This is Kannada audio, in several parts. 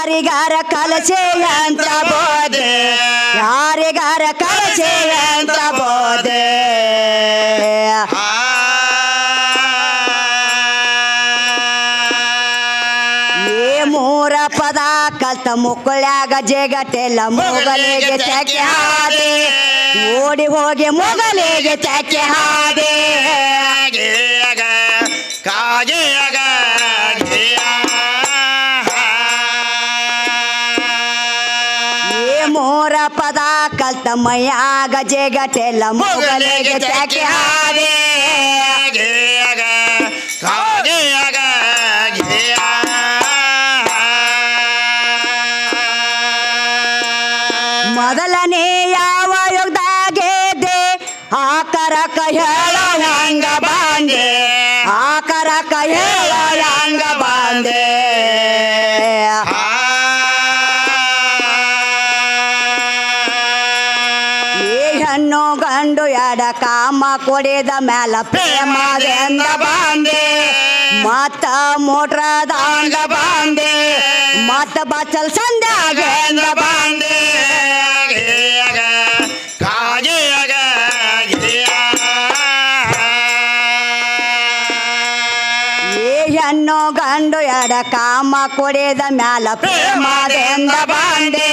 ಯಾರಿಗಾರ ಕಲಸೆ ಅಂತ ಬೋದೆ ಯಾರಿಗಾರ ಕಲಸೆ ಅಂತ ಬೋದೆ ಮೂರ ಪದ ಕಲ್ತ ಮುಕ್ಕಳ್ಯಾಗ ಜಗಟೆಲ್ಲ ಮೊಗಲಿಗೆ ಚಾಕೆ ಹಾದೆ ಓಡಿ ಹೋಗಿ ಮೊಗಲಿಗೆ ಚಾಕೆ ಹಾದೆ ಮೂರ ಪದ ಕಲ್ತ ಮೈಯಾಗ ಜಗಟೆಲ್ಲ ಮೊಗಲಿಗೆ ಚಾಕೆ ಹಾದೆ ಮೊದಲನೇ ಯಾವ ಯುಗದಾಗೆದೆ ಆಕರಕ ಹೇಳ ಹಂಗ ಬಾಂದೆ ಆಕರಕ ಹೇಳ ಹಂಗ ಬಾಂದೆ ಈ ಹೆಣ್ಣು ಗಂಡು ಎಡ ಕಾಮ ಕೊಡಿದ ಮ್ಯಾಲ ಪ್ರೇಮದಿಂದ ಬಾಂದೆ ಮತ್ತ ಮೋಟ್ರ ದಾಂಡ ಬಾಂದೆ ಮತ್ತ ಬಚ್ಚಲ್ ಸಂದಾಗೆಂದ ಬಾಂದೆ ಹೆಣ್ಣು ಗಂಡು ಎಡ ಕಾಮ ಕೊಡಿದ ಮ್ಯಾಲ ಪ್ರೇಮದಿಂದ ಬಾಂಡೆ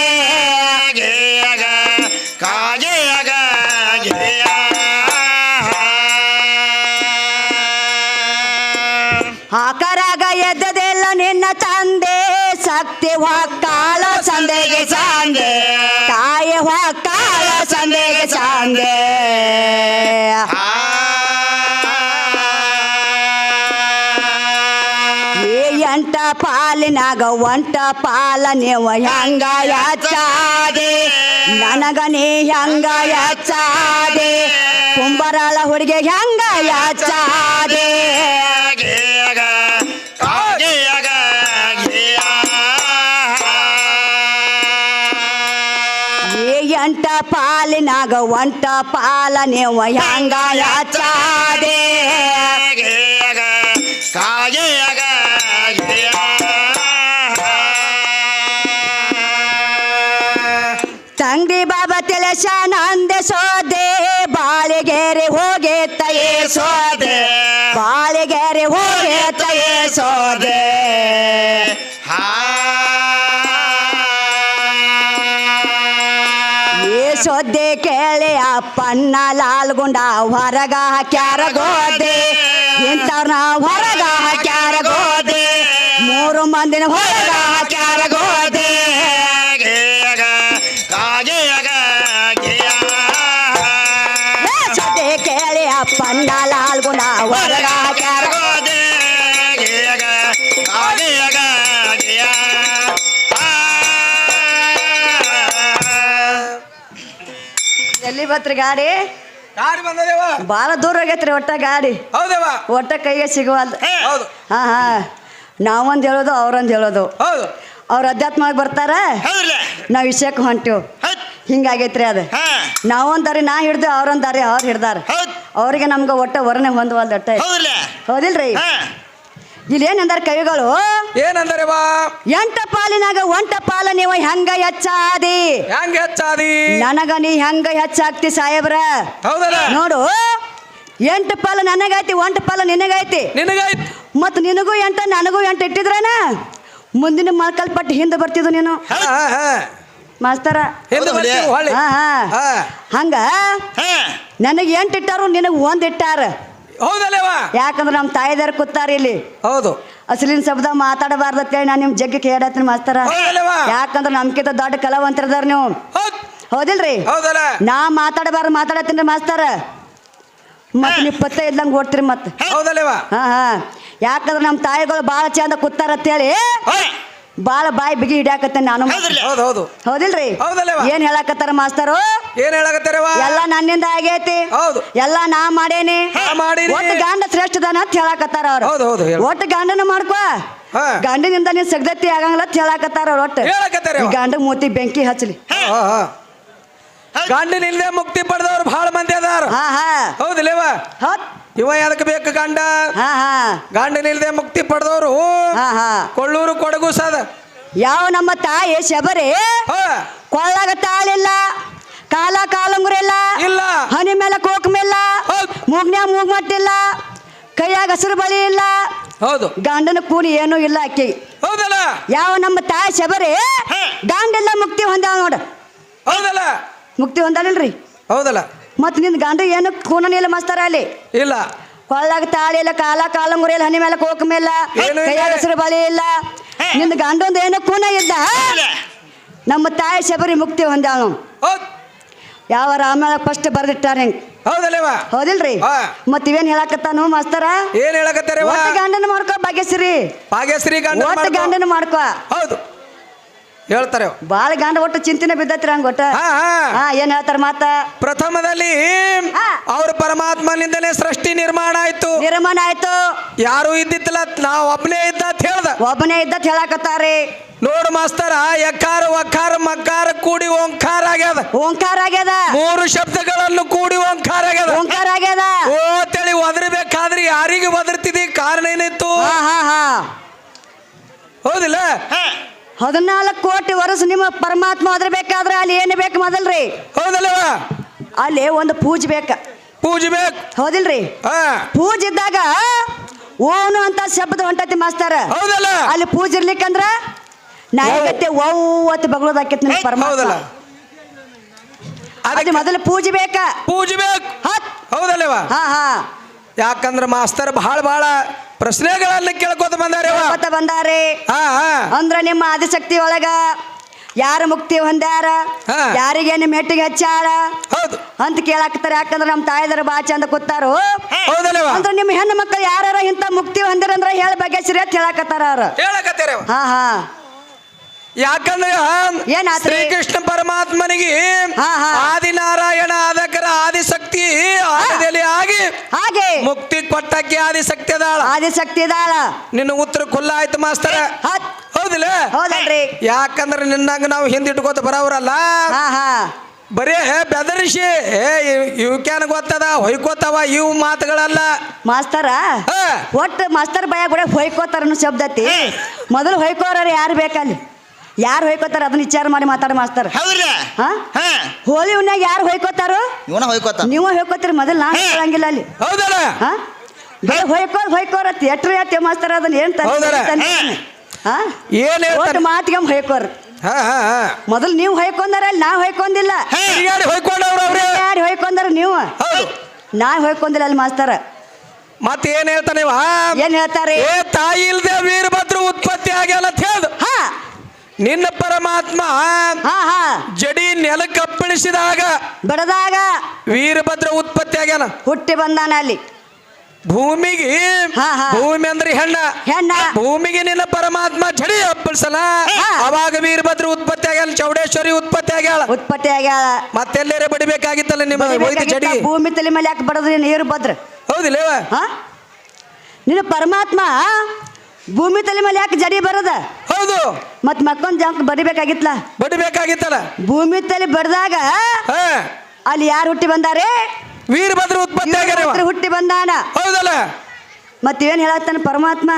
ಆಕರಾಗ ಎದ್ದದೆಲ್ಲ ನಿನ್ನ ತಂದೆ ಶಕ್ತಿ ಹೊಕ್ಕಾಳ ಸಂದೆಗೆ ಸಾಂದೆ ತಾಯಿ ಹೊಕ್ಕಾಳ ಸಂದೆಗೆ ಸಾಂದೆ ಎಂಟ ಪಾಲಿನಾಗ ಒಂಟ ಪಾಲ ನೀವು ಹೆಂಗ ಹೆಚ್ಚಾದೆ ನನಗ ನೀ ಹೆಂಗ ಹೆಚ್ಚಾದೆ ಕುಂಬರಾಳ ಹುಡುಗಿ ಹೆಂಗ ಹೆಚ್ಚಾದೆ ಎಂಟ ಪಾಲಿನಾಗ ಒಂಟ ಪಾಲ ನೀವು ಹೆಂಗ ಹೆಚ್ಚಾದೆ ತಂಗ್ರಿ ಬಾಬಾ ತಿಳಿಸಾನಂದೆ ಸೋದೆ ಬಾಳಿಗೆರೆ ಹೋಗೆ ತಯೇ ಸೋದೆ ಬಾಳಿಗೆರೆ ಹೋಗೆ ತಯೇ ಸೋದೆ ಸೋದೆ ಕೇಳಿ ಅಪ್ಪನ್ನ ಲಾಲ್ಗುಂಡ ಹೊರಗ ಹಾಕ್ಯಾರ ಗೋದೆ ಇಂಥವ್ರನ್ನ ಹೊರಗ ಹಾಕ್ಯಾರ ಗೋದೆ 3 ಮಂದಿನ ಹೊರಗ ಹಾಕ್ಯಾರ ಗೋದೆ ಸೋದೆ ಕೇಳಿ ಅಪ್ಪನ್ನ ಲಾಲ್ಗುಂಡ ಹೊರಗ ಹಾಕ್ಯಾರ ಗೋದೆ ಎಲ್ಲಿ ಬತ್ರಿ ಗಾಡಿ ಗಾಡಿ ಬಂದದೇವ ಬಾಳ ದೂರ ಆಗೈತ್ರಿ ಒಟ್ಟ ಗಾಡಿ ಹೌದೇವ ಒಟ್ಟ ಕೈಗೆ ಸಿಗುವಲ್ದು ಹೌದು ಹಾ ಹಾ ನಾವೊಂದು ಹೇಳೋದು ಅವ್ರೊಂದು ಹೇಳೋದು ಹೌದು ಅವ್ರ ಅಧ್ಯಾತ್ಮವಾಗಿ ಬರ್ತಾರ ನಾವು ವಿಷಯಕ್ಕೆ ಹೊಂಟಿವ್ ಹಿಂಗಾಗೈತ್ರಿ ಅದು ನಾವೊಂದಾರಿ ನಾ ಹಿಡ್ದು ಅವ್ರೊಂದಾರಿ ಅವ್ರು ಹಿಡ್ದಾರ ಅವ್ರಿಗೆ ನಮ್ಗೆ ಒಟ್ಟ ವರ್ಣೆ ಹೊಂದುವಲ್ದು ಒಟ್ಟ ಹೌದಿಲ್ರಿ ಇಲ್ಲೇನಂದಾರ ಕವಿಗಳು ಏನಂದರೆ ಬಾ ಎಂಟ ಪಾಲಿನಾಗ ಒಂಟ ಪಾಲ ನೀವು ಹೆಂಗ ಹೆಚ್ಚಾದಿ ಹೆಂಗ ಹೆಚ್ಚಾದಿ ನನಗ ನೀ ಹೆಂಗ ಹೆಚ್ಚಾಗ್ತಿ ಸಾಹೇಬ್ರ ಹೌದಲ್ಲ ನೋಡು 8 ಪಾಲ ನನಗೈತಿ 1 ಪಾಲ ನಿನಗೈತಿ ನಿನಗೈತಿ ಮತ್ ನಿನಗೂ 8 ನನಗೂ 8 ಇಟ್ಟಿದ್ರನ ಮುಂದಿನ ಮಲ್ಕಲ್ಪಟ್ಟು ಹಿಂದೆ ಬರ್ತಿದ್ದು ನೀನು ಮಾಸ್ತರ ಹಂಗ ನನಗೆ 8 ಇಟ್ಟಾರು ನಿನಗೆ 1 ಇಟ್ಟಾರ ಹೌದಲ್ಲೇವ ಯಾಕಂದ್ರೆ ನಮ್ಮ ತಾಯಿದಾರ ಕೂತಾರ ಇಲ್ಲಿ ಹೌದು ಅಸಲಿನ ಶಬ್ದ ಮಾತಾಡಬಾರ್ದತ್ತೇಳಿ ನಾನು ನಿಮ್ಮ ಜಗ್ಗಿ ಕೇಳತ್ತೀನಿ ಮಾಸ್ತರ ಯಾಕಂದ್ರೆ ನಮ್ಕಿಂತ ದೊಡ್ಡ ಕಲಾವಂತರದಾರ ನೀವು ಹೌದಿಲ್ರಿ ನಾ ಮಾತಾಡಬಾರ್ದು ಮಾತಾಡತ್ತೀನಿ ಮಾಸ್ತರ ಮತ್ ನೀವು ಪತ್ತ ಇದ್ದಂಗೆ ಓಡ್ತೀರಿ ಮತ್ತೆ ಹೌದಲ್ಲೇವ ಯಾಕಂದ್ರೆ ನಮ್ಮ ತಾಯಿಗಳು ಭಾಳ ಚಂದ ಕೂತಾರ ಅಂತೇಳಿ ಬಾಳ ಬಾಯಿ ಬಿಗಿ ಹಿಡಿಯಾಕತ್ತೇನೆ ನಾನು ಹೌದಿಲ್ರಿ ಏನ್ ಹೇಳಕತ್ತಾರ ಮಾಸ್ತರು ಏನ್ ಹೇಳಕತ್ತಾರವ ಎಲ್ಲ ನನ್ನಿಂದ ಆಗೈತಿ ಎಲ್ಲ ನಾ ಮಾಡೇನಿ ಒಟ್ಟು ಗಂಡ ಶ್ರೇಷ್ಠದಾನ ಅಂತ ಹೇಳಕತ್ತಾರ ಅವ್ರು ಒಟ್ಟು ಗಂಡನ ಮಾಡ್ಕೋ ಗಂಡನಿಂದ ನೀನ್ ಸಗ್ದತ್ತಿ ಆಗಂಗಿಲ್ಲ ಅಂತ ಹೇಳಕತ್ತಾರ ಅವ್ರು ಒಟ್ಟು ಗಂಡ ಮೂತಿ ಬೆಂಕಿ ಹಚ್ಚಲಿ ಗಂಡನಿಲ್ದೆ ಮುಕ್ತಿ ಪಡೆದವ್ರು ಬಹಳ ಮಂದಿ ಅದಾರ ಹೌದಿಲ್ಲವ ಇವ ಯಾದಕ್ಕೆ ಬೇಕು ಗಂಡ ಗಂಡನಿಲ್ದೆ ಮುಕ್ತಿ ಪಡೆದವರು ಕೊಳ್ಳೂರು ಕೊಡಗು ಸಾದ ಯಾವ ನಮ್ಮ ತಾಯಿ ಶಬರಿ ಹಾ ಕೊಳ್ಳಾಗ ತಾಳಿಲ್ಲ, ಕಾಲ ಕಾಲುಂಗುರ ಇಲ್ಲ, ಇಲ್ಲ ಹನಿ ಮೇಲೆ ಕೋಕಮ ಇಲ್ಲ, ಹೌದ್. ಮೂಗ್ನ್ಯಾಗ ಮೂಗ್ಮಟ್ಟಿಲ್ಲ, ಕೈಯಾಗ ಹಸಿರು ಬಳಿ ಇಲ್ಲ, ಹೌದು ಗಂಡನ ಕೂನಿ ಏನೂ ಇಲ್ಲ ಆಕಿ. ಹೌದಲ್ಲ ಯಾವ ನಮ್ಮ ತಾಯಿ ಶಬರಿ ಗಂಡೆಲ್ಲ ಮುಕ್ತಿ ಹೊಂದಾವ ನೋಡ. ಹೌದಲ್ಲ ಮುಕ್ತಿ ಹೊಂದಾಳಿಲ್ರಿ. ಹೌದಲ್ಲ ಮತ್ ನಿನ್ ಗಂಡ ಏನು ಕೂನನೇ ಇಲ್ಲ ಮಸ್ತಾರ ಅಲ್ಲಿ. ಇಲ್ಲ ಕೊಳ್ಳಾಗ ತಾಳಿ ಇಲ್ಲ, ಕಾಲ ಕಾಲಂಗುರ ಇಲ್ಲ, ಹನಿ ಮೇಲೆ ಕೋಕಮ ಇಲ್ಲ, ಏನೂ ಇಲ್ಲ. ಕೈಯಾಗ ಹಸಿರು ಬಳಿ ಇಲ್ಲ, ನಿನ್ ಗಂಡೊಂದು ಏನೋ ಕೂನ ಇದ್ದ. ನಮ್ಮ ತಾಯಿ ಶಬರಿ ಮುಕ್ತಿ ಹೊಂದಾಳ. ಹೌದ್ ಯಾವ ರಾಮಾಯಣ ಫಸ್ಟ್ ಬರ್ದಿಟ್ಟಾರ ಹೆಂಗ್. ಹೌದಲ್ಲೇವ ಹೌದಿಲ್ರಿ. ಹಾ. ಮತ್ ಇವೇನ್ ಹೇಳಕತ್ತಾನು ಮಾಸ್ತರ? ಏನ್ ಹೇಳಕತ್ತಾರೆ ಒಟ್ಟು ಗಂಡನ ಮಾಡ್ಕೋ ಭಾಗ್ಯಶ್ರೀ, ಭಾಗ್ಯಶ್ರೀ ಗಂಡ ಒಟ್ಟು ಗಂಡನ ಮಾಡ್ಕೋ. ಹೌದು ಹೇಳ್ತಾರೆ ಬಾಳ ಗಂಡ ಒಟ್ಟು ಚಿಂತಿನ ಬಿದ್ದತ್ರಿ ಹಂಗ ಒಟ್ಟ. ಹಾ ಹಾ ಹಾ ಏನ್ ಹೇಳ್ತಾರ ಮಾತ? ಪ್ರಥಮದಲ್ಲಿ ಹಾ. ಅವ್ರ ಪರಮಾತ್ಮನಿಂದಲೇ ಸೃಷ್ಟಿ ನಿರ್ಮಾಣ ಆಯ್ತು. ನಿರ್ಮಾಣ ಆಯ್ತು, ಯಾರು ಇದ್ದಿತ್ತಲ್ಲ ನಾವ್ ಒಬ್ಬನೇ ಇದ್ದ ಅಂತ ಹೇಳ್ದ. ಒಬ್ಬನೇ ಇದ್ದತ್ ಹೇಳಕತ್ತಾರಿ. ನೋಡು ಮಾಸ್ತರ, ಯಕಾರ ವಕಾರ ಮಕಾರ ಕೂಡಿ ಓಂಕಾರ ಆಗ್ಯದ. ಓಂಕಾರ ಆಗ್ಯದ, 3 ಶಬ್ದಗಳನ್ನು ಕೂಡಿ ಓಂಕಾರ ಆಗ್ಯದ. ಓಂಕಾರ ಆಗ್ಯದ. ಓ ತಳಿ ಒದರ್ಬೇಕಾದ್ರೆ ಯಾರಿಗೆ ಒದರ್ತಿದಿ? ಕಾರಣ ಏನಿತ್ತು? ಹಾ ಹಾ ಹಾ ಹೌದಿಲ್ಲ? 14 ಕೋಟಿ ವರ್ಷ ನಿಮ್ಮ ಪರಮಾತ್ಮ ಒದರ್ಬೇಕಾದ್ರೆ ಅಲ್ಲಿ ಏನು ಬೇಕು ಮೊದಲ್ರಿ? ಹೌದಲ್ಲವ? ಅಲ್ಲಿ ಒಂದು ಪೂಜೆ ಬೇಕ. ಪೂಜೆ ಬೇಕು. ಹೌದಿಲ್ರಿ? ಹಾ ಪೂಜೆ ಇದ್ದಾಗ ಓನು ಅಂತ ಶಬ್ದ ಹೊಂಟತಿ ಮಾಸ್ತರ. ಹೌದಲ್ಲ? ಅಲ್ಲಿ ಪೂಜೆ ಇರ್ಲಿಕ್ಕಂದ್ರ ನಾಯಿಗತ್ತೆ ಓವತ್ತು ಬಗಳೋದಾಕೈತಿ ನಿಮ್ಮ ಪರಮಾತ್ಮ. ಹೌದಲ್ಲ? ಅದು ಮೊದಲು ಪೂಜೆ ಬೇಕ. ಪೂಜೆ ಬೇಕು. ಹೌದಲ್ಲವ? ಹಾ ಹಾ ಯಾಕಂದ್ರ ಮಾಸ್ತರ್ ಬಹಳ ಪ್ರಶ್ನೆಗಳನ್ನ ಕೇಳ್ಕೊತ ಬಂದಾರೆ. ಹಾ ಹಾ ಅಂದ್ರ ನಿಮ್ಮ ಆದಿಶಕ್ತಿ ಒಳಗ ಯಾರು ಮುಕ್ತಿ ಹೊಂದ್ಯಾರ, ಹಾ. ಯಾರಿಗೇನು ಮೆಟ್ಟಿಗೆ ಹಚ್ಚಾರ ಹೌದು ಅಂತ ಕೇಳಾಕ್ತಾರ. ಯಾಕಂದ್ರ ನಮ್ಮ ತಾಯಿದಾರ ಬಾ ಚಂದ ಕೂತಾರು. ಹೌದಲ್ಲವ? ಅಂದ್ರ ನಿಮ್ಮ ಹೆಣ್ಣು ಮಕ್ಕಳು ಯಾರ ಇಂತ ಮುಕ್ತಿ ಹೊಂದಿರಂದ್ರ ಹೇಳ ಭಾಗ್ಯಶ್ರೀ ಅಂತ ಹೇಳಾಕತ್ತಾರ ಅವ್ರ. ಹೇಳಕತ್ತೀರ. ಹಾ ಹಾ ಯಾಕಂದ್ರೆ ಏನಾತ್ರಿ? ಶ್ರೀಕೃಷ್ಣ ಪರಮಾತ್ಮನಿಗೆ ಹಾ, ಹಾ. ಆದಿನಾರಾಯಣ ಆದಕರ ಆದಿಶಕ್ತಿ ಆದಿದಲ್ಲಿ ಆಗಿ ಹಾಗೆ ಮುಕ್ತಿ ಕೊಟ್ಟಕ್ಕೆ ಆದಿಶಕ್ತಿ ಅದಾಳ. ಆದಿಶಕ್ತಿ ಇದಾಳ. ನಿನ್ನ ಉತ್ತರ ಕುಲ್ಲ ಆಯ್ತು ಮಾಸ್ತರ. ಹೌದಿಲ್ಲ? ಹೌದಲ್ರಿ? ಯಾಕಂದ್ರೆ ನಿನ್ನಂಗ ನಾವು ಹಿಂದಿಟ್ಕೋತ ಬರೋರಲ್ಲ. ಹಾ ಹಾ ಬರೇ ಬೆದರಿಸಿ ಇವಕ್ಯಾನ ಗೊತ್ತದ ಹೊಯ್ಕೋತಾವ ಇವು ಮಾತುಗಳಲ್ಲ ಮಾಸ್ತರ. ಹಾ. ಒಟ್ಟು ಮಾಸ್ತರ್ ಭಯ ಕೂಡ ಹೊಯ್ಕೋತಾರ ಅನ್ನೋ ಶಬ್ದ ಐತಿ. ಮೊದಲು ಹೊಯ್ಕೋರ ಯಾರು ಬೇಕಲ್ಲಿ? ಯಾರು ಹೊಯ್ಕೋತಾರ ಅದನ್ನ ವಿಚಾರ ಮಾಡಿ ಮಾತಾಡ ಮಾಸ್ತರ್. ಹಾ ಹೋಳಿ ಹುಣ್ಣಿಯಾಗ ಯಾರು ಹೊಯ್ಕೋತಾರೋ ನೀವು ಹೊಯ್ಕೋತೀರಿ. ಮೊದಲು ನಾನು ಹೇಳಂಗಿಲ್ಲ ಅಲ್ಲಿ. ಹೌದಲ್ಲ? ಹಾ ಹೊಯ್ಕೋರತ್ತಿ ಎಟ್ರಿ ಅತ್ತಿ ಮಾಸ್ತರ್ ಅದನ್ನ ಏನ್ ಹೌದಲ್ಲ? ಹಾ ಏನ್ ಒಟ್ಟು ಹೇಳ್ತಾರೆ? ಮಾತಿಗೆ ಹೊಯ್ಕೋರ್. ಹಾ ಹಾ ಹಾ ಮೊದಲು ನೀವು ಹೊಯ್ಕೊಂಡಾರ ಅಲ್ಲಿ ನಾ ಹೊಯ್ಕೊಂಡಿಲ್ಲ. ತಿರ್ಗಾಡಿ ಹೊಯ್ಕೊಂಡವ್ರು ಅವ್ರೆ. ಯಾರು ಹೊಯ್ಕೊಂಡಾರ ನೀವು? ಹೌದು. ನಾ ಹೊಯ್ಕೊಂಡಿಲ್ಲ ಅಲ್ಲಿ ಮಾಸ್ತರ. ಮತ್ತೆ ಏನ್ ಹೇಳ್ತಾನೆ ಇವ? ಏನ್ ಹೇಳ್ತಾರೆ? ಏ ತಾಯಿ ಇಲ್ದೆ ವೀರಭದ್ರ ಉತ್ಪತ್ತಿ ಆಗ್ಯಾಲ ಅಂತ ಹೇಳ್ದು. ಹಾ ನಿನ್ನ ಪರಮಾತ್ಮ ಹಾ ಹಾ ಜಡಿ ನೆಲಕ್ಕಪ್ಪಳಿಸಿದಾಗ ಬಡದಾಗ ವೀರಭದ್ರ ಉತ್ಪತ್ತಿ ಆಗ್ಯಾನ. ಹುಟ್ಟಿ ಬಂದಾನ ಅಲ್ಲಿ ಭೂಮಿಗೆ. ಹಾ, ಹಾ. ಭೂಮಿ ಅಂದ್ರೆ ಹೆಣ್ಣ. ಭೂಮಿಗೆ ನಿನ್ನ ಪರಮಾತ್ಮ ಜಡಿ ಅಪ್ಪಳಿಸಲ ಅವಾಗ ವೀರಭದ್ರ ಉತ್ಪತ್ತಿ ಆಗ್ಯಾನ. ಚೌಡೇಶ್ವರಿ ಉತ್ಪತ್ತಿ ಆಗ್ಯಾಳ. ಉತ್ಪತ್ತಿ ಆಗ್ಯಾಳ. ಮತ್ತೆಲ್ಲೇರೆ ಬಡಿಬೇಕಾಗಿತ್ತಲ್ಲ ನಿಮ್ಮ ವೈದ್ಯ ಜಡಿ. ಭೂಮಿ ತಲೆ ಮೇಲೆ ಯಾಕೆ ಬಡದ್ರಿ ನೀರು ಭದ್ರ? ಹೌದಿಲ್ಲ? ಹಾ ನಿನ್ನ ಪರಮಾತ್ಮ ಭೂಮಿ ತಲೆ ಮೇಲೆ ಯಾಕೆ ಜಡಿ ಬರದ? ಹೌದು. ಮತ್ ಮಕ್ಕೊಂದ್ ಜಾಕ್ ಬಡಿಬೇಕಾಗಿತ್ತಲ್ಲ. ಬಡಿಬೇಕಾಗಿತ್ತಲ್ಲ. ಭೂಮಿ ತಲೆ ಬಡ್ದಾಗ ಹಾ ಅಲ್ಲಿ ಯಾರು ಹುಟ್ಟಿ ಬಂದಾರೆ? ವೀರಭದ್ರ ಉತ್ಪತ್ತಿ ಆಗ್ಯಾರ. ಹುಟ್ಟಿ ಬಂದಾನ. ಹೌದಲ್ಲ? ಮತ್ತೇನ್ ಹೇಳತ್ತಾನ ಪರಮಾತ್ಮ?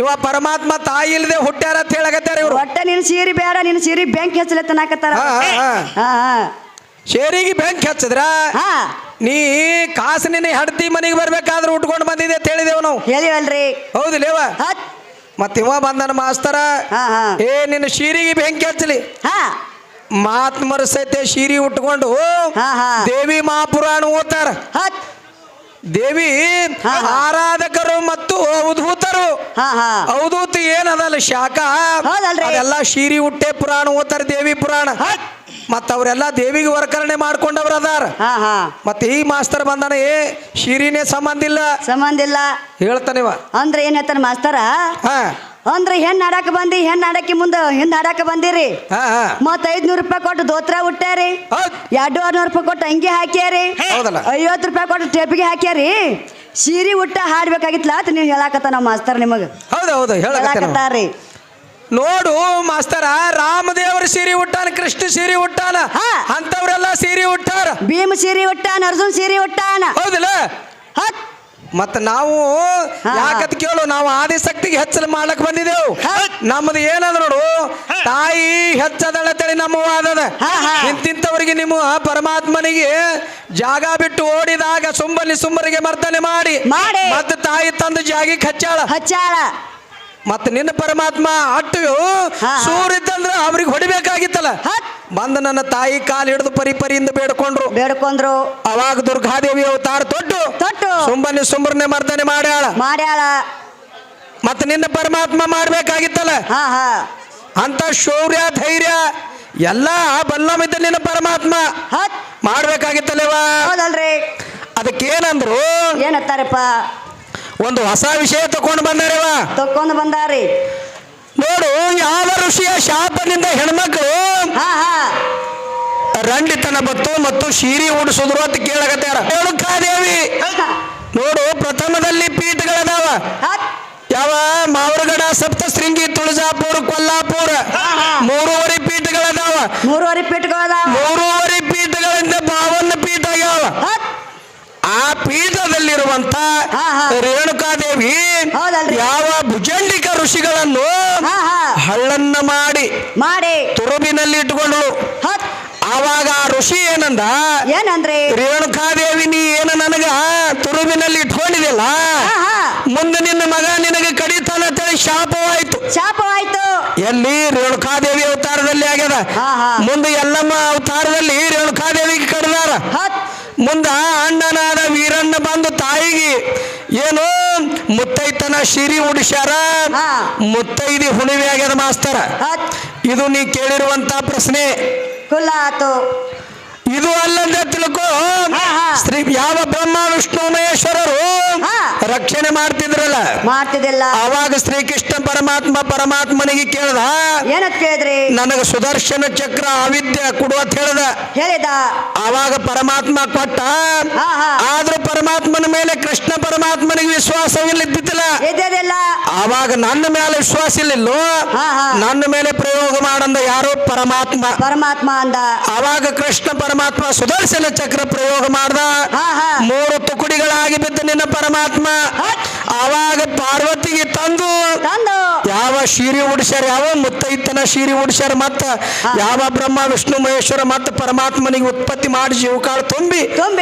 ಇವ ಪರಮಾತ್ಮ ತಾಯಿ ಇಲ್ಲದೆ ಹುಟ್ಟ್ಯಾರ ಅಂತ ಹೇಳಕತ್ತಾರ ಇವ್ರು. ಒಟ್ಟ ನಿನ್ ಸೀರಿ ಬೇಡ, ನಿನ್ ಸೀರಿ ಬೆಂಕಿ ಹಚ್ಚಲತ್ತನಾಕತ್ತಾರ. ಹಾ ಶೇರಿಗೆ ಬೆಂಕಿ ಹಚ್ಚದ್ರ ಹಾ ನೀ ಕಾಸು ನಿನ್ನ ಹೆಡ್ತಿ ಮನೆಗೆ ಬರ್ಬೇಕಾದ್ರೆ ಉಟ್ಕೊಂಡು ಬಂದಿದೆ ಅಂತ ಹೇಳಿದೇವ್ ನಾವು. ಹೇಳಿವಲ್ರಿ? ಹೌದಿಲ್ಲೇವ? ಮತ್ತ ಇವ ಬಂದನ ಮಾಸ್ತರ. ಹಾ ಹಾ ಏ ನಿನ್ನ ಶೀರಿಗೆ ಬೆಂಕಿ ಹಚ್ಚಲಿ. ಹಾ ಮಹಾತ್ಮರ ಸಹಿತ ಶೀರಿ ಉಟ್ಕೊಂಡು ಹಾ, ಹಾ. ದೇವಿ ಮಹಾಪುರಾಣ ಓದ್ತಾರ. ದೇವಿ ಆರಾಧಕರು ಮತ್ತು ಅವಧೂತರು. ಹಾ ಹಾ ಅವಧೂತ ಏನದಲ್ಲ ಶಾಖ ಹೌದಲ್ರಿ? ಅದೆಲ್ಲ ಶೀರಿ ಹುಟ್ಟೆ ಪುರಾಣ ಓದ್ತಾರ. ದೇವಿ ಪುರಾಣ. ಮತ್ತ ಅವರೆಲ್ಲ ದೇವಿಗೆ ವರ್ಕರಣೆ ಮಾಡ್ಕೊಂಡವ್ರ ಅದಾರ. ಹಾ ಹಾ ಮತ್ತೆ ಈ ಮಾಸ್ತರ್ ಬಂದಾನ. ಏ ಶೀರಿನೇ ಸಂಬಂಧ ಇಲ್ಲ ಸಂಬಂಧ ಇಲ್ಲ ಹೇಳ್ತಾನಿವ. ಅಂದ್ರೆ ಏನ್ ಹೇಳ್ತಾನ ಮಾಸ್ತರ? ಹಾ ಅಂದ್ರೆ ಹೆಣ್ಣು ಆಡಾಕ ಬಂದಿ, ಹೆಣ್ಣು ಆಡಕ್ಕೆ ಮುಂದೆ ಹಿಂದೆ ಆಡಾಕ ಬಂದಿರಿ. ಹಾ ಹಾ ಮತ್ತ 500 ರೂಪಾಯಿ ಕೊಟ್ಟು ದೋತ್ರ ಹುಟ್ಟ್ಯಾರಿ. ಹೌದ್. 200 ರೂಪಾಯಿ ಕೊಟ್ಟು ಅಂಗಿ ಹಾಕ್ಯಾರಿ. ಹೌದಲ್ಲ? 50 ರೂಪಾಯಿ ಕೊಟ್ಟು ಟೇಪಿಗೆ ಹಾಕ್ಯಾರಿ. ಸೀರಿ ಉಟ್ಟ ಹಾಡ್ಬೇಕಾಗಿತ್ಲ ಅಂತ ನೀವು ಹೇಳಾಕತ್ತ ನಾವು ಮಾಸ್ತರ್ ನಿಮಗ. ಹೌದೌದು ಹೇಳಾಕತ್ತಾರಿ. ನೋಡು ಮಾಸ್ತರ, ರಾಮದೇವ್ರ ಸೀರೆ ಉಟ್ಟಾನ, ಕೃಷ್ಣ ಸೀರೆ ಉಟ್ಟಾನ, ಅಂತವ್ರೆಲ್ಲ ಸೀರೆ ಉಟ್ಟಾರ. ಭೀಮ ಸೀರೆ ಉಟ್ಟಾನ, ಅರ್ಜುನ್ ಸೀರೆ ಉಟ್ಟಾನ. ಹೌದಿಲ್ಲ? ಮತ್ತ ನಾವು ಹಾ. ಯಾಕತ್ ಕೇಳು ನಾವು ಆದಿಶಕ್ತಿಗೆ ಹೆಚ್ಚಲು ಮಾಡ್ಲಕ್ ಬಂದಿದ್ದೇವು ಹಾ. ನಮ್ಮದು ಏನದ ನೋಡು ತಾಯಿ ಹೆಚ್ಚದಳತಳಿ ನಮ್ಮ ವಾದದ ಹಾ, ಹಾ. ಇಂತಿಂತವರಿಗೆ ನಿಮ್ಮ ಪರಮಾತ್ಮನಿಗೆ ಜಾಗ ಬಿಟ್ಟು ಓಡಿದಾಗ ಸುಂಬರಿಗೆ ಮರ್ದನೆ ಮಾಡಿ ಮಾಡಿ. ಮತ್ತೆ ತಾಯಿ ತಂದು ಜಾಗಿಗೆ ಹಚ್ಚಾಳ ಹಚ್ಚಾಳ ಮತ್ತೆ ನಿನ್ನ ಪರಮಾತ್ಮ ಅಟ್ಟು ಹಾ. ಸೂರಿದ್ದಂದ್ರ ಅವ್ರಿಗೆ ಹೊಡಿಬೇಕಾಗಿತ್ತಲ್ಲ ಹತ್ ಬಂದು ನನ್ನ ತಾಯಿ ಕಾಲು ಹಿಡಿದು ಪರಿಪರಿಯಿಂದ ಬೇಡ್ಕೊಂಡ್ರು ಬೇಡ್ಕೊಂಡ್ರು ಅವಾಗ ದುರ್ಗಾದೇವಿ ಅವತಾರ ತೊಟ್ಟು ತೊಟ್ಟು ಸುಂಬರನೆ ಮರ್ದನೆ ಮಾಡ್ಯಾಳ ಮಾಡ್ಯಾಳ ಮತ್ತೆ ನಿನ್ನ ಪರಮಾತ್ಮ ಮಾಡ್ಬೇಕಾಗಿತ್ತಲ್ಲ ಹಾ ಹಾ ಅಂತ ಶೌರ್ಯ ಧೈರ್ಯ ಎಲ್ಲ ಬಲ್ಲಮಿದ್ದ ನಿನ್ನ ಪರಮಾತ್ಮ ಹತ್ ಮಾಡ್ಬೇಕಾಗಿತ್ತಲ್ಲವ ಹೌದಲ್ರಿ ಅದಕ್ಕೇನಂದ್ರು ಏನತ್ತಾರಪ್ಪ ಒಂದು ಹೊಸ ವಿಷಯ ತಕೊಂಡು ಬಂದಾರವ ತಕ್ಕೊಂಡು ಬಂದಾರಿ ನೋಡು ಯಾವ ಋಷಿಯ ಶಾಪನಿಂದ ಹೆಣ್ಮಕ್ಳು ಹಾ ಹಾ ರಂಡಿತನ ಬತ್ತು ಮತ್ತು ಶೀರಿ ಉಡಿಸಿದ್ರು ಅಂತ ಕೇಳಕತ್ತಾರ ರೇಣುಕಾದೇವಿ ನೋಡು ಪ್ರಥಮದಲ್ಲಿ ಪೀಠಗಳದಾವ ಹತ್ ಯಾವ ಮಾವರಗಡ ಸಪ್ತಶೃಂಗಿ ತುಳಜಾಪುರ ಕೊಲ್ಲಾಪುರ ಮೂರುವರೆ ಪೀಠಗಳದಾವ ಮೂರುವರೆ ಪೀಠಗಳದಾವ ಮೂರುವರೆ ಪೀಠಗಳಿಂದ 52 ಪೀಠ ಆಗ್ಯಾವ ಹತ್ ಆ ಪೀಠದಲ್ಲಿರುವಂತ ಹಾ, ಹಾ. ರೇಣುಕಾದೇವಿ ಹೌದಲ್ರಿ. ಯಾವ ಭುಜಂಡಿಕ ಋಷಿಗಳನ್ನು ಹಾ ಹಾ ಹಳ್ಳನ್ನ ಮಾಡಿ ಮಾಡಿ ತುರುಬಿನಲ್ಲಿ ಇಟ್ಟುಕೊಂಡಳು ಹತ್ ಆವಾಗ ಆ ಋಷಿ ಏನಂದ ಏನಂದ್ರಿ ರೇಣುಕಾದೇವಿ ನೀ ಏನು ನನಗ ತುರುಬಿನಲ್ಲಿ ಇಟ್ಕೊಂಡಿದ್ದಿಲ್ಲ ಹಾ ಹಾ ಮುಂದೆ ನಿನ್ನ ಮಗ ನಿನಗೆ ಕಡಿತಾನ ಅಂತೇಳಿ ಶಾಪವಾಯ್ತು ಶಾಪವಾಯ್ತು ಎಲ್ಲಿ ರೇಣುಕಾದೇವಿ ಅವತಾರದಲ್ಲಿ ಆಗ್ಯದ ಹಾ, ಹಾ. ಮುಂದೆ ಎಲ್ಲಮ್ಮ ಅವತಾರದಲ್ಲಿ ರೇಣುಕಾದೇವಿಗೆ ಕಡಿದಾರ ಹತ್ ಮುಂದ ಅಣ್ಣನಾದ ವೀರಣ್ಣ ಬಂದು ತಾಯಿಗೆ ಏನು ಮುತ್ತೈತನ ಶಿರಿ ಉಡಿಸ್ಯಾರ ಹಾ. ಮುತ್ತೈದಿ ಹುಣಿವೆ ಆಗ್ಯದ ಮಾಸ್ತರ ಹತ್ ಇದು ನೀ ಕೇಳಿರುವಂತ ಪ್ರಶ್ನೆ ಕುಲ್ಲ ಆತು ಇದು ಅಲ್ಲಂದ ತಿಳ್ಕೋ ಹಾ, ಹಾ. ಶ್ರೀ ಯಾವ ಬ್ರಹ್ಮ ವಿಷ್ಣು ಮಹೇಶ್ವರರು ಹಾ. ರಕ್ಷಣೆ ಮಾಡ್ತಿದ್ರಲ್ಲ ಮಾಡ್ತಿದ್ದಿಲ್ಲ ಅವಾಗ ಶ್ರೀಕೃಷ್ಣ ಪರಮಾತ್ಮನಿಗೆ ಕೇಳ್ದ ಏನತ್ ಕೇಳಿದ್ರಿ ನನಗ ಸುದರ್ಶನ ಚಕ್ರ ಅವಿದ್ಯೆ ಕೊಡು ಅಂತ ಹೇಳ್ದ ಹೇಳಿದ ಆವಾಗ ಪರಮಾತ್ಮ ಕೊಟ್ಟ ಹಾ, ಹಾ. ಆದ್ರೂ ಪರಮಾತ್ಮನ ಮೇಲೆ ಕೃಷ್ಣ ಪರಮಾತ್ಮನಿಗೆ ವಿಶ್ವಾಸವಿಲ್ಲದಿದ್ದಿಲ್ಲ ಇದ್ದಿದ್ದಿಲ್ಲ ಆವಾಗ ನನ್ನ ಮೇಲೆ ವಿಶ್ವಾಸ ಇಲ್ಲಿಲ್ಲೋ ಹಾ, ಹಾ. ನನ್ನ ಮೇಲೆ ಪ್ರಯೋಗ ಮಾಡಂದ ಯಾರೋ ಪರಮಾತ್ಮ ಪರಮಾತ್ಮ ಅಂದ ಆವಾಗ ಕೃಷ್ಣ ಪರಮಾತ್ಮ ಸುದರ್ಶನ ಚಕ್ರ ಪ್ರಯೋಗ ಮಾಡ್ದ ಹಾ, ಹಾ. 3 ತುಕುಡಿಗಳಾಗಿ ಬಿದ್ದ ನಿನ್ನ ಪರಮಾತ್ಮ ಆವಾಗ ಪಾರ್ವತಿಗೆ ತಂದು ಯಾವ ಶೀರಿ ಉಡಿಸ್ಯಾರ ಯಾವ ಮುತ್ತೈತನ ಶೀರಿ ಉಡಿಸ್ಯಾರ ಮತ್ತ ಯಾವ ಬ್ರಹ್ಮ ವಿಷ್ಣು ಮಹೇಶ್ವರ ಮತ್ತ ಪರಮಾತ್ಮನಿಗೆ ಉತ್ಪತ್ತಿ ಮಾಡಿ ಜೀವಕಾಳು ತುಂಬಿ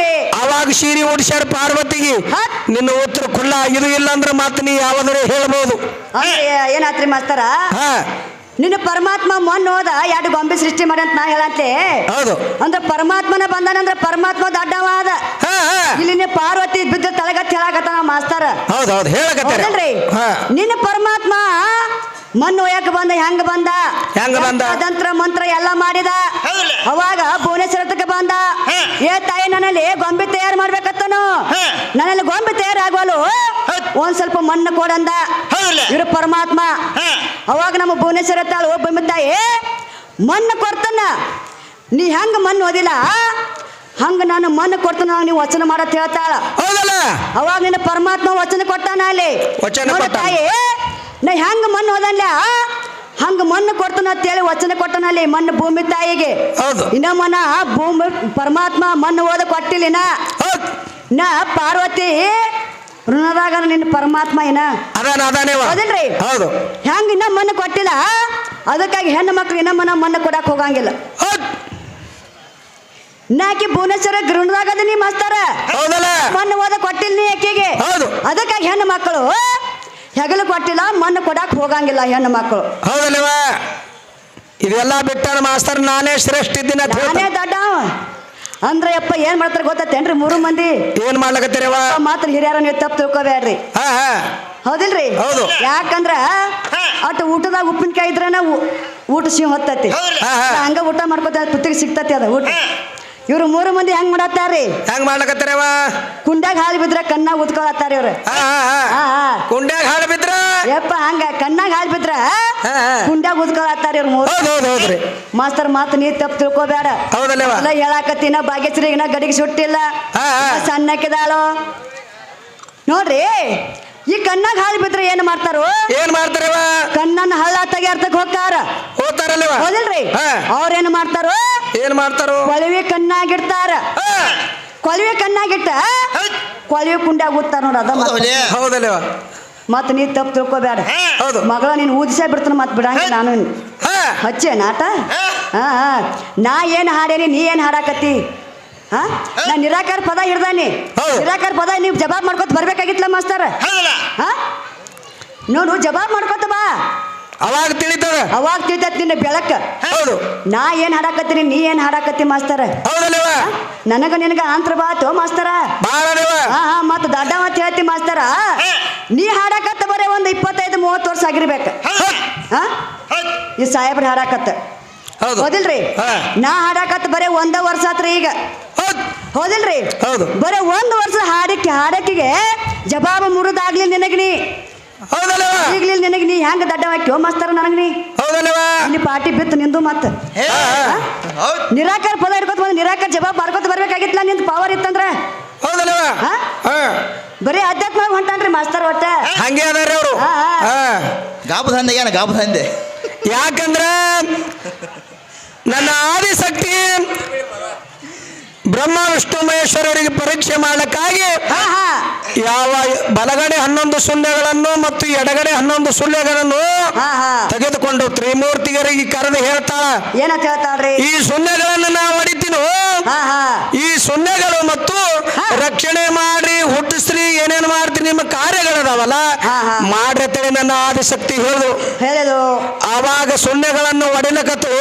ಆವಾಗ ಶೀರಿ ಉಡಿಸ್ಯಾರ ಪಾರ್ವತಿಗೆ ನಿನ್ನ ಉತ್ತರ ಖುಲ್ಲ ಇದು ಇಲ್ಲ ಅಂದ್ರೆ ಮತ್ತೆ ನೀ ಯಾವ್ದಾರು ಹೇಳ್ಬೋದು ಏನಾತ್ರಿ ಮಾಸ್ತರ ಹಾ ನಿನ್ನ ಪರಮಾತ್ಮ ಮೊನ್ನೆ ಹೋದ 2 ಗೊಂಬೆ ಸೃಷ್ಟಿ ಮಾಡಿ ಅಂತ ನಾ ಹೇಳಂತೆ ಹೌದು ಅಂದ್ರೆ ಪರಮಾತ್ಮನ ಬಂದಾನಂದ್ರ ಪರಮಾತ್ಮ ದಡ್ಡವಾದ ಹಾ ಹಾ ಇಲ್ಲಿ ನೀ ಪಾರ್ವತಿ ಬಿದ್ದ ತಳಗತ್ ಹೇಳಕತ್ತಾನ ಮಾಸ್ತರ ಹೌದೌದು ಹೇಳಕತ್ತಾರೆ ಹೌದಲ್ರಿ ಹಾ ನಿನ್ನ ಪರಮಾತ್ಮ ಮಣ್ಣು ಒಯ್ಯಕ್ ಬಂದ ಹೆಂಗ ಬಂದ ಹೆಂಗ ಬಂದ? ತಂತ್ರ ಮಂತ್ರ ಎಲ್ಲ ಮಾಡಿದ ಅವಾಗ ಭುವನೇಶ್ವರಕ್ಕೆ ಬಂದ ಏ ತಾಯಿ ನನ್ನಲ್ಲಿ ಗೊಂಬೆ ತಯಾರು ಮಾಡ್ಬೇಕತ್ತನು ನನ್ನಲ್ಲಿ ಗೊಂಬೆ ತಯಾರಾಗವಲು ಒಂದ್ ಸ್ವಲ್ಪ ಮಣ್ಣು ಕೊಡಂದ ಇವ್ರ ಪರಮಾತ್ಮ ಅವಾಗ ನಮ್ಮ ಭುವನೇಶ್ವರ ತಾಳು ಗೊಂಬೆ ತಾಯಿ ಮಣ್ಣು ಕೊಡ್ತಾನ ನೀ ಹೆಂಗ ಮಣ್ಣು ಓದಿಲ್ಲ ಹಂಗ ನಾನು ಮಣ್ಣು ಕೊಡ್ತಾನ ನೀವು ವಚನ ಮಾಡತ್ ಹೇಳ್ತಾಳ ಹೌದಲ್ಲ ಅವಾಗ ನಿನ್ನ ಪರಮಾತ್ಮ ವಚನ ಕೊಟ್ಟಾನ ಅಲ್ಲಿ ವಚನ ನೋಡು ಕೊಟ್ಟಾನ. ತಾಯಿ ನಾ ಹೆಂಗ ಮಣ್ಣು ಓದಲ್ಲ ಹಂಗ ಮಣ್ಣು ಕೊಡ್ತಾನ ಅಂತೇಳಿ ವಚನ ಕೊಟ್ಟಾನ ಅಲ್ಲಿ ಮಣ್ಣು ಭೂಮಿ ತಾಯಿಗೆ ಹೌದು ಇನ್ನೊಮ್ಮನ ಭೂಮಿ ಪರಮಾತ್ಮ ಮಣ್ಣು ಓದ ಕೊಟ್ಟಿಲ್ಲ ಹೌದು ನಾ ಪಾರ್ವತಿ ಋಣದಾಗ ನಿನ್ನ ಪರಮಾತ್ಮ ಏನ ಅದಾನೇವ ಹೌದಿಲ್ರಿ ಹೌದು ಹೆಂಗ ಇನ್ನ ಮಣ್ಣು ಕೊಟ್ಟಿಲ್ಲ ಅದಕ್ಕಾಗಿ ಹೆಣ್ಣು ಮಕ್ಳು ಇನ್ನೊಮ್ಮನ ಮಣ್ಣು ಕೊಡಕ್ ಹೋಗಂಗಿಲ್ಲ ಹೌದು ನಾಕಿ ಭುವನೇಶ್ವರ ಗೃಹದಾಗ ಅದ ನೀ ಮಾಸ್ತಾರ ಹೌದಲ್ಲ ಮಣ್ಣು ಓದ ಕೊಟ್ಟಿಲ್ಲ ನೀ ಆಕಿಗೆ ಹೌದು ಅದಕ್ಕಾಗಿ ಹೆಣ್ಣು ಮಕ್ಕಳು ಹೆಗಲು ಕೊಟ್ಟಿಲ್ಲ ಮಣ್ಣು ಕೊಡಕ್ ಹೋಗಂಗಿಲ್ಲ ಹೆಣ್ಣು ಮಕ್ಕಳು ಹೌದಲ್ವ ಇದೆಲ್ಲ ಬಿಟ್ಟಾನ ಮಾಸ್ತರ್ ನಾನೇ ಶ್ರೇಷ್ಠ ಇದ್ದೀನಿ ಅಂತ ನಾನೇ ಹೇಳ್ತಾನೆ. ದೊಡ್ಡ ಅಂದ್ರೆ ಯಪ್ಪ ಏನ್ ಮಾಡ್ತಾರ ಗೊತ್ತೇನ್ರಿ 3 ಮಂದಿ ಏನ್ ಮಾಡ್ಲಕತ್ತೀರವ ಮಾತ್ರ ಹಿರಿಯರ ನೀವು ತಪ್ಪು ತಿಳ್ಕೊಬೇಡ್ರಿ ಹಾ ಹಾ ಹೌದಿಲ್ರಿ ಹೌದು. ಯಾಕಂದ್ರ ಅಟ್ ಊಟದಾಗ ಉಪ್ಪಿನಕಾಯಿ ಇದ್ರನ ಊಟ ಸಿಂಹ ಹೊತ್ತತಿ ಹಾ, ಹಾ. ಹಂಗ ಊಟ ಮಾಡ್ಕೊತ ಪುತ್ತಿಗೆ ಸಿಗ್ತತಿ ಅದ ಊಟ ಇವ್ರು 3 ಮಂದಿ ಹೆಂಗ್ ಮಾಡತ್ತಾರ್ರಿ ಹೆಂಗ್ ಮಾಡ್ಲಕತ್ತೀರವ ಕುಂಡ್ಯಾಗ ಹಾಲು ಬಿದ್ರ ಕಣ್ಣಾಗ ಉತ್ಕೊಳತ್ತಾರ ಇವ್ರು ಹಾ ಹಾ ಹಾ ಹಾ ಕುಂಡ್ಯಾಗ ಹಾಳು ಬಿದ್ರ ಯಪ್ಪ ಹಂಗ ಕಣ್ಣಾಗ ಹಾಲು ಬಿದ್ರ ಹಾ, ಹಾ. ಕುಂಡ್ಯಾಗ ಉತ್ಕೊಳತ್ತಾರ ಇವ್ರು 3 ಹೌದು ಹೌದು ಹೌದ್ರಿ ಮಾಸ್ತರ್ ಮಾತು ನೀ ತಪ್ಪು ತಿಳ್ಕೊಬೇಡ ಹೌದಲ್ವ ಎಲ್ಲ ಹೇಳಾಕತ್ತಿನ ಭಾಗ್ಯಶ್ರೀಗಿನ ಗಡಿಗೆ ಸುಟ್ಟಿಲ್ಲ ಹಾ, ಹಾ. ಸಣ್ಣಕ್ಕಿದಾಳು ನೋಡ್ರಿ ಈ ಕಣ್ಣಾಗ ಹಾಲು ಬಿದ್ರೆ ಏನ್ ಮಾಡ್ತಾರು ಏನ್ ಮಾಡ್ತಾರವ ಕಣ್ಣನ್ನ ಹಳ್ಳ ತೆಗಿಯಾರ್ತಕ್ ಹೋಗ್ತಾರ ಹೋಗ್ತಾರಲ್ವ ಹೌದಿಲ್ರಿ ಹಾ. ಅವ್ರೇನ್ ಮಾಡ್ತಾರು ಏನ್ ಮಾಡ್ತಾರು ಕೊಳವಿ ಕಣ್ಣಾಗಿಡ್ತಾರ ಹಾ ಕೊಳವೆ ಕಣ್ಣಾಗಿಟ್ಟ ಕೊಳವೆ ಕುಂಡ್ಯಾಗ ಊದ್ತಾರ ನೋಡ ಅದ ಹೌದಲ್ಲ ಮತ್ ನೀ ತಪ್ಪು ತಿಳ್ಕೊಬೇಡ ಹೌದು ಮಗಳ ನೀನ್ ಊದಿಸೇ ಬಿಡ್ತಾನ ಮತ್ ಬಿಡಂಗ ನಾನು ಹಚ್ಚೆ ನಾಟ ಹಾ ನಾ ಏನ್ ಹಾಡೇನಿ ನೀ ಏನ್ ಹಾಡಾಕತ್ತಿ ಹಾ ನಾ ನಿರಾಕಾರ ಪದ ಹಿಡ್ದಾನಿ ನಿರಾಕಾರ ಪದ ನೀವು ಜವಾಬ್ ಮಾಡ್ಕೊತ ಬರ್ಬೇಕಾಗಿತ್ಲ ಮಾಸ್ತರ ಹಾ ನೋಡು ಜವಾಬ್ ಮಾಡ್ಕೊತ ಬಾ ಅವಾಗ ತಿಳಿತದ ಅವಾಗ ತಿಳಿತೈತಿ ನಿನ್ನ ಬೆಳಕ ಹೌದು ನಾ ಏನ್ ಹಾಡಾಕತ್ತೀನಿ ನೀ ಏನ್ ಹಾಡಾಕತ್ತಿ ಮಾಸ್ತರ ಹೌದಲ್ವ ನನಗ ನಿನಗ ಆಂತ್ರ ಬಾತು ಮಾಸ್ತರ ಹಾ ಹಾ ಮತ್ ದಡ್ಡ ಮತ್ ಹೇಳ್ತಿ ಮಾಸ್ತರ ನೀ ಹಾಡಾಕತ್ತ ಬರೇ ಒಂದ್ 25-30 ವರ್ಷ ಆಗಿರ್ಬೇಕ ಹಾ ಈ ಸಾಹೇಬ್ರ ಹಾಡಾಕತ್ತ ಹೌದಿಲ್ರಿ ನಾ ಹಾಡಾಕತ್ತ ಬರೇ 1 ವರ್ಷ ಆತ್ರಿ ಈಗ ಹೌದಿಲ್ರಿ ಬರೇ 1 ವರ್ಷ ಹಾಡಕ್ಕಿಗೆ ಜವಾಬ ಮುರುದಾಗ್ಲಿ ನಿನಗ ನೀ ಈಗ್ಲಿ ನಿನಗೆ ನೀ ಹೆಂಗ ದಡ್ಡ ಹಾಕಿ ಮಾಸ್ತರ ನನಗ ನೀ ಇಲ್ಲಿ ಪಾರ್ಟಿ ಬಿತ್ತು ನಿಂದು ಮತ್ತ ನಿರಾಕಾರ ಪದ ಹಿಡ್ಕೊತ ಬಂದ್ ನಿರಾಕಾರ ಜವಾಬ್ ಮಾಡ್ಕೊತ ಬರ್ಬೇಕಾಗಿತ್ತಲ್ಲ ನಿಂದ ಪವರ್ ಇತ್ತಂದ್ರ ಬರೀ ಅಧ್ಯಾತ್ಮ ಹೊಂಟಾನ್ರಿ ಮಾಸ್ತರ್ ಒಟ್ಟ ಹಂಗೆ ಅದಾರ ಅವರು ಗಾಬು ದಂಧೆ ಏನ ಗಾಬು ದಂಧೆ ಯಾಕಂದ್ರ ನನ್ನ ಆದಿಶಕ್ತಿ ಬ್ರಹ್ಮ ವಿಷ್ಣು ಮಹೇಶ್ವರರಿಗೆ ಪರೀಕ್ಷೆ ಮಾಡಕ್ಕಾಗಿ ಯಾವ ಬಲಗಡೆ 11 ಸುಳ್ಯಗಳನ್ನು ಮತ್ತು ಎಡಗಡೆ 11 ಸುಳ್ಯಗಳನ್ನು ತೆಗೆದುಕೊಂಡು ತ್ರಿಮೂರ್ತಿಗರಿಗೆ ಕರೆದು ಹೇಳ್ತಾಳ ಏನಂತ ಹೇಳ್ತಾಳ್ರಿ ಈ ಸುಳ್ಯಗಳನ್ನು ನಾವು ಹೊಡಿತೀನೋ ಈ ಸುಳ್ಯಗಳು ಮತ್ತು ರಕ್ಷಣೆ ಮಾಡಿ ಹುಟ್ಟಿಸ್ರಿ ಏನೇನು ಮಾಡ್ತೀನಿ ನಿಮ್ಮ ಕಾರ್ಯಗಳದಾವಲ್ಲ ಮಾಡ್ರತೇಳಿ ನನ್ನ ಆದಿಶಕ್ತಿ ಹೇಳಿದ್ರು ಆವಾಗ ಸುಳ್ಯಗಳನ್ನು ಹೊಡಿಲಕತ್ತು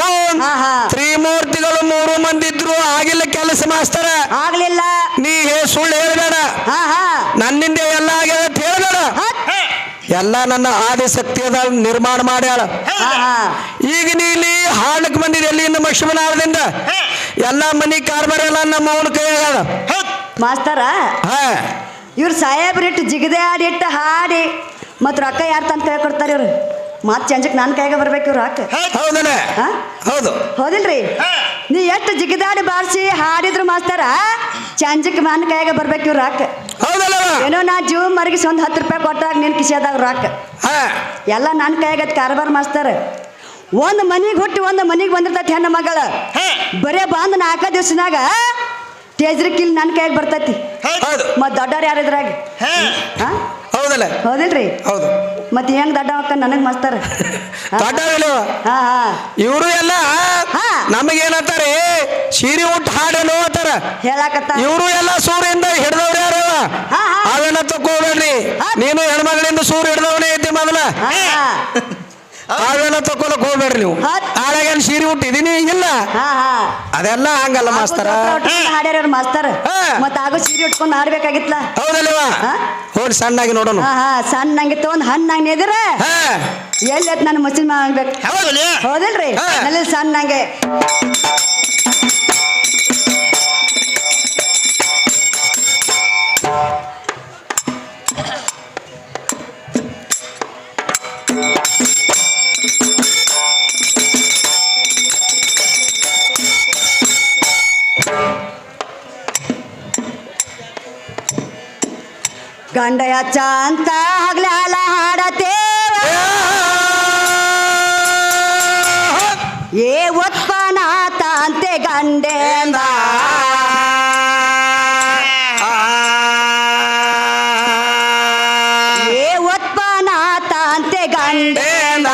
ತ್ರಿಮೂರ್ತಿಗಳು 3 ಮಂದಿ ಇದ್ರು ಆಗಿಲ್ಲ ಕೆಲಸ ಮಾಸ್ತರ ಆಗ್ಲಿಲ್ಲ ನೀ ಸುಳ್ಳು ಹೇಳ್ಬೇಡ ನನ್ನಿಂದ ಎಲ್ಲ ಆಗ್ಯದ ಹೇಳ್ಬೇಡ ಎಲ್ಲ ನನ್ನ ಆದಿಶಕ್ತಿಯದ ನಿರ್ಮಾಣ ಮಾಡ್ಯಾಳ ಈಗ ನೀ ಇಲ್ಲಿ ಹಾಡಕ್ ಬಂದಿದೆ ಎಲ್ಲಿಂದ ಮಶ್ಮನಾಳದಿಂದ ಎಲ್ಲ ಮನಿ ಕಾರ್ಬಾರ ಎಲ್ಲ ನಮ್ಮ ಅವನ ಕೈಯಾಗ ಮಾಸ್ತರ ಇವ್ರು ಸಾಹೇಬ್ರಿಟ್ಟು ಜಿಗದೆ ಆಡಿಟ್ಟು ಹಾಡಿ ಮತ್ ರೊಕ್ಕ ಯಾರು ತಂತ ಕೈ ಕೊಡ್ತಾರ ಇವ್ರು ಮತ್ ಚಂಜಕ್ ನನ್ ಕೈಗ ಬರ್ಬೇಕು ಇವ್ರು ಹಾಕ ಹೌದಲ್ಲ ಹೌದು ಹೌದಿಲ್ರಿ ನೀ ಎಷ್ಟು ಜಿಗದಾಡಿ ಬಾರಿಸಿ ಹಾಡಿದ್ರು ಮಾಸ್ತರ ಚಂಜಕ್ ನನ್ನ ಕೈಗ ಬರ್ಬೇಕು ಇವ್ರು ಹಾಕ ಹೌದಲ್ಲ ಏನೋ ನಾ ಜೀವ ಮರಗಿಸಿ ಒಂದ್ 10 ರೂಪಾಯಿ ಕೊಟ್ಟಾಗ ನಿನ್ ಕಿಶೆದಾಗ ರೊಕ್ಕ ಎಲ್ಲ ನನ್ನ ಕೈಯಾಗ ಕಾರ್ಬಾರ್ ಮಾಸ್ತರ ಒಂದ್ ಮನಿಗ್ ಹುಟ್ಟಿ ಒಂದ್ ಮನಿಗ್ ಬಂದಿರ್ತೈತಿ ಹೆಣ್ಣು ಮಗಳ ಬರೇ ಬಂದ್ 4 ದಿವ್ಸನಾಗ ತೇಜ್ರಿಕಿಲ್ ನನ್ನ ಕೈಯಾಗ ಬರ್ತೈತಿ ಮತ್ ದೊಡ್ಡವ್ರು ಯಾರಿದ್ರಾಗ ಹೌದಲ್ಲ ಹೌದಿಲ್ರಿ ಹೌದು ಮತ್ ಹೆಂಗ್ ದಡ್ಡ ಅಕ್ಕ ನನಗ್ ಮಾಸ್ತರ ಇವರು ಎಲ್ಲ ನಮಗೇನಂತಾರೆ ಸೀರೆ ಉಟ್ಟು ಹಾಡಲು ಅಂತಾರ ಹೇಳಾಕತ್ತ ಇವರು ಎಲ್ಲ ಸೂರ್ಯಿಂದ ಹಿಡ್ದವ್ರು ಯಾರು ಅವೆಲ್ಲ ತಕೋಬೇಡ್ರಿ ನೀನು ಹೆಣ್ಮಗಳಿಂದ ಸೂರ್ಯ ಹಿಡ್ದವನೇ ಐತಿ ಮೊದಲ ಅವೆಲ್ಲ ತಕೊಳಕ್ ಹೋಗ್ಬೇಡ್ರಿ ನೀವು ಹಾಳಾಗೇನು ಸೀರೆ ಹುಟ್ಟಿದೀನಿ ಇಲ್ಲ ಅದೆಲ್ಲ ಹಂಗಲ್ಲ ಮಾಸ್ತರ ಹಾಡ್ಯಾರ ಮಾಸ್ತರ ಮತ್ತ ಆಗೋ ಸೀರೆ ಉಟ್ಕೊಂಡು ಹಾಡ್ಬೇಕಾಗಿತ್ಲ ಹೌದಲ್ವಾ ಹೋಗಿ ಸಣ್ಣಾಗಿ ನೋಡೋಣ ಸಣ್ಣಂಗಿತ್ತು ಒಂದ್ ಹಣ್ಣಾಗಿ ಎದ್ರ ಎಲ್ಲಿ ನನ್ನ ಮಸಿನ್ ಮಾಡ್ಬೇಕು ಹೌದಿಲ್ರಿ ನಲ್ಲಿ ಸಣ್ಣಂಗೆ ಗಂಡಯ ಚಂತ ಹಗ್ಲಾಲ ಹಾಡತೇವ ಏ ಒತ್ಪನಾತ ಅಂತೆ ಗಂಡೆಂದ ಏ ಒತ್ಪನಾತ ಅಂತೆ ಗಂಡೆಂದ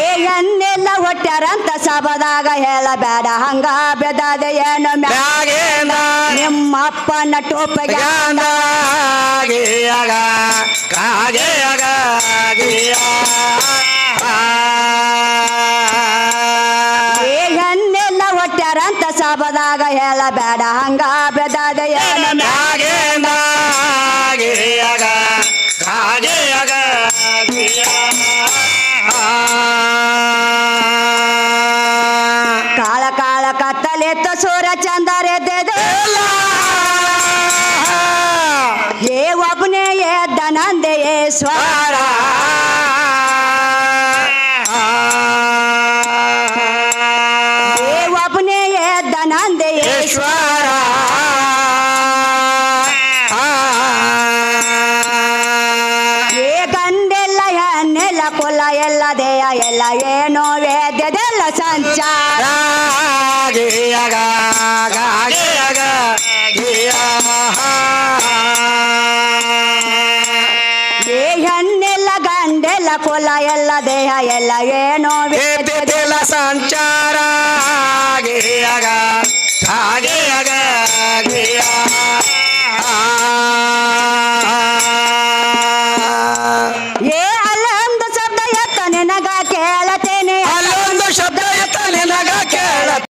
ಏ ಎನ್ನೆಲ್ಲ ಹೊಟ್ಯಾರಂತ ಸಬದಾಗ ಹೇಳಬೇಡ ಹಂಗ ಬೆದಾದ ಏನು ನಿಮ್ಮ ಅಪ್ಪನ ಟೋಪಗೆ ಹೆಣ್ಣೆಲ್ಲ ಹೊಟ್ಯಾರಂತ ಸಬದಾಗ ಹೇಳಬೇಡ ಹಂಗ ಬೆದಾದ ಏನು ಕಾಳ ಕಾಳ ಕತ್ತಲೆತ್ತ ಸೂರ ಚಂದರೆದ್ದೆದ ಏ ಒಬ್ಬನೇ ಎದ್ದ ನಂದೇಶ್ವರ ಏ ಒಬ್ಬನೇ ಎದ್ದ ನಂದೇಶ್ವರ ಏ ಗಂಡೆಲ್ಲ ಹೆಣ್ಣೆಲ್ಲ ಕೊಲ ಕುಲ ಎಲ್ಲ ದೇಹ ಎಲ್ಲ ಏನೋ ವೇದ್ಯದೆಲ್ಲ ಸಂಚಾರ ಏ ಹೆಣ್ಣೆಲ್ಲ ಗಂಡೆಲ್ಲ ಕುಲ ಎಲ್ಲ ದೇಹ ಎಲ್ಲ ಏನೋ ವೇದ್ಯದೆಲ್ಲ ಸಂಚಾರ